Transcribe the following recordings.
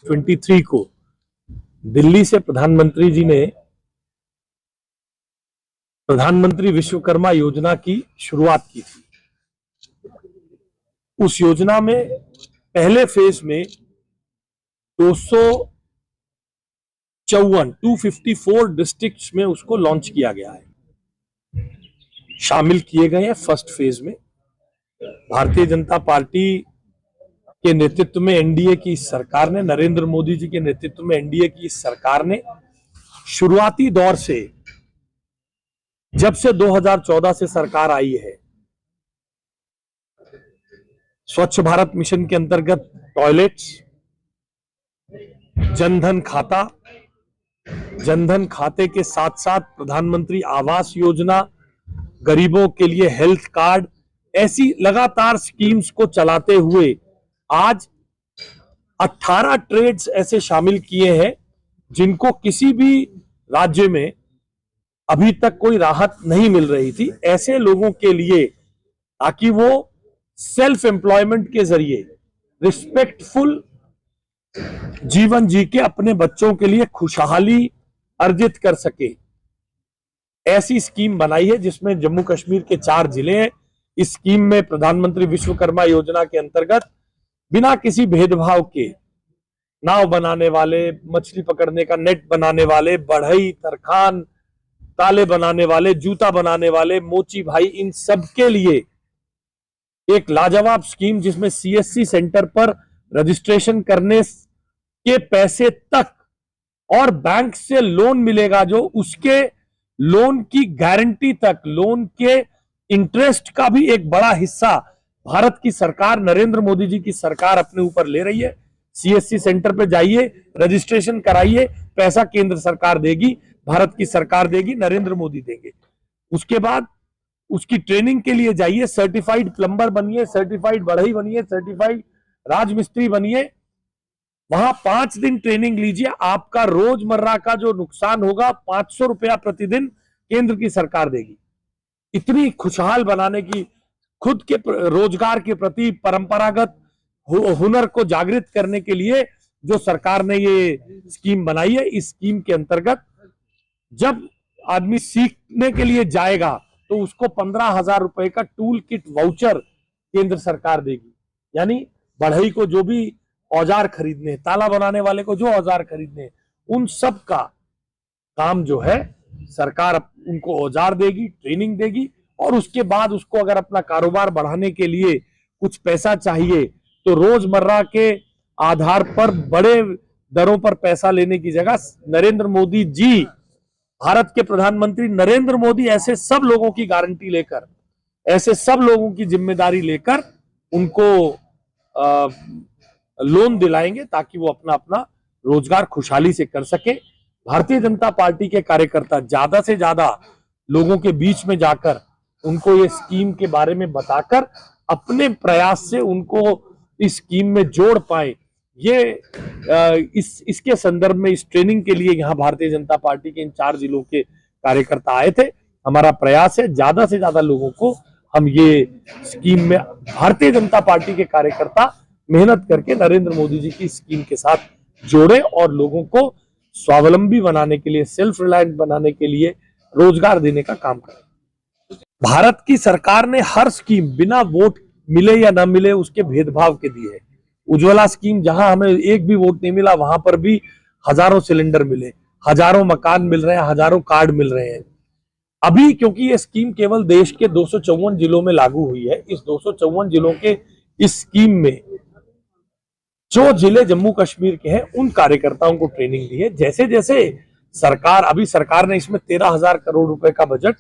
23 को दिल्ली से प्रधानमंत्री जी ने प्रधानमंत्री विश्वकर्मा योजना की शुरुआत की थी। उस योजना में पहले फेज में 254 डिस्ट्रिक्ट्स में उसको लॉन्च किया गया है, शामिल किए गए हैं फर्स्ट फेज में। भारतीय जनता पार्टी के नेतृत्व में एनडीए की सरकार ने, नरेंद्र मोदी जी के नेतृत्व में एनडीए की सरकार ने शुरुआती दौर से, जब से 2014 से सरकार आई है, स्वच्छ भारत मिशन के अंतर्गत टॉयलेट्स, जनधन खाते के साथ साथ प्रधानमंत्री आवास योजना, गरीबों के लिए हेल्थ कार्ड, ऐसी लगातार स्कीम्स को चलाते हुए आज 18 ट्रेड्स ऐसे शामिल किए हैं जिनको किसी भी राज्य में अभी तक कोई राहत नहीं मिल रही थी। ऐसे लोगों के लिए, ताकि वो सेल्फ एम्प्लॉयमेंट के जरिए रिस्पेक्टफुल जीवन जी के अपने बच्चों के लिए खुशहाली अर्जित कर सके, ऐसी स्कीम बनाई है जिसमें जम्मू कश्मीर के 4 जिले हैं। इस स्कीम में प्रधानमंत्री विश्वकर्मा योजना के अंतर्गत बिना किसी भेदभाव के नाव बनाने वाले, मछली पकड़ने का नेट बनाने वाले, बढ़ई, तरखान, ताले बनाने वाले, जूता बनाने वाले, मोची भाई, इन सब के लिए एक लाजवाब स्कीम, जिसमें सीएससी सेंटर पर रजिस्ट्रेशन करने के पैसे तक और बैंक से लोन मिलेगा जो, उसके लोन की गारंटी तक, लोन के इंटरेस्ट का भी एक बड़ा हिस्सा भारत की सरकार, नरेंद्र मोदी जी की सरकार अपने ऊपर ले रही है। सीएससी सेंटर पे जाइए, रजिस्ट्रेशन कराइए, पैसा केंद्र सरकार देगी, भारत की सरकार देगी, नरेंद्र मोदी देंगे। उसके बाद उसकी ट्रेनिंग के लिए जाइए, सर्टिफाइड प्लम्बर बनिए, सर्टिफाइड बढ़ई बनिए, सर्टिफाइड राजमिस्त्री बनिए, वहां 5 दिन ट्रेनिंग लीजिए। आपका रोजमर्रा का जो नुकसान होगा 500 रुपया प्रतिदिन केंद्र की सरकार देगी। इतनी खुशहाल बनाने की, खुद के रोजगार के प्रति परंपरागत हुनर को जागृत करने के लिए जो सरकार ने ये स्कीम बनाई है, इस स्कीम के अंतर्गत जब आदमी सीखने के लिए जाएगा तो उसको 15,000 रुपए का टूल किट वाउचर केंद्र सरकार देगी। यानी बढ़ई को जो भी औजार खरीदने, ताला बनाने वाले को जो औजार खरीदने, उन सब का काम जो है सरकार उनको औजार देगी, ट्रेनिंग देगी, और उसके बाद उसको अगर अपना कारोबार बढ़ाने के लिए कुछ पैसा चाहिए तो रोजमर्रा के आधार पर बड़े दरों पर पैसा लेने की जगह नरेंद्र मोदी जी, भारत के प्रधानमंत्री नरेंद्र मोदी, ऐसे सब लोगों की गारंटी लेकर, ऐसे सब लोगों की जिम्मेदारी लेकर उनको लोन दिलाएंगे ताकि वो अपना अपना रोजगार खुशहाली से कर सके। भारतीय जनता पार्टी के कार्यकर्ता ज्यादा से ज्यादा लोगों के बीच में जाकर उनको ये स्कीम के बारे में बताकर अपने प्रयास से उनको इस स्कीम में जोड़ पाए, ये इसके संदर्भ में इस ट्रेनिंग के लिए यहाँ भारतीय जनता पार्टी के इन 4 जिलों के कार्यकर्ता आए थे। हमारा प्रयास है ज्यादा से ज्यादा लोगों को हम ये स्कीम में, भारतीय जनता पार्टी के कार्यकर्ता मेहनत करके नरेंद्र मोदी जी की स्कीम के साथ जोड़े और लोगों को स्वावलंबी बनाने के लिए, सेल्फ रिलायंट बनाने के लिए रोजगार देने का काम करें। भारत की सरकार ने हर स्कीम बिना वोट मिले या ना मिले उसके भेदभाव के दी है। उज्ज्वला स्कीम, जहां हमें एक भी वोट नहीं मिला, वहां पर भी हजारों सिलेंडर मिले, हजारों मकान मिल रहे हैं, हजारों कार्ड मिल रहे हैं। अभी क्योंकि ये स्कीम केवल देश के 254 जिलों में लागू हुई है, इस 254 जिलों के इस स्कीम में जो जिले जम्मू कश्मीर के हैं उन कार्यकर्ताओं को ट्रेनिंग दी है। जैसे जैसे सरकार, अभी सरकार ने इसमें 13,000 करोड़ रुपए का बजट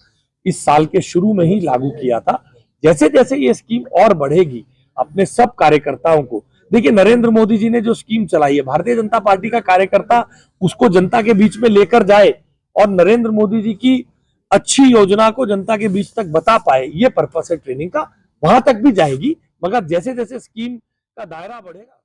इस साल के शुरू में ही लागू किया था। जैसे जैसे ये स्कीम और बढ़ेगी, अपने सब कार्यकर्ताओं को, देखिए नरेंद्र मोदी जी ने जो स्कीम चलाई है, भारतीय जनता पार्टी का कार्यकर्ता उसको जनता के बीच में लेकर जाए और नरेंद्र मोदी जी की अच्छी योजना को जनता के बीच तक बता पाए, ये पर्पस है ट्रेनिंग का। वहां तक भी जाएगी, मगर जैसे जैसे स्कीम का दायरा बढ़ेगा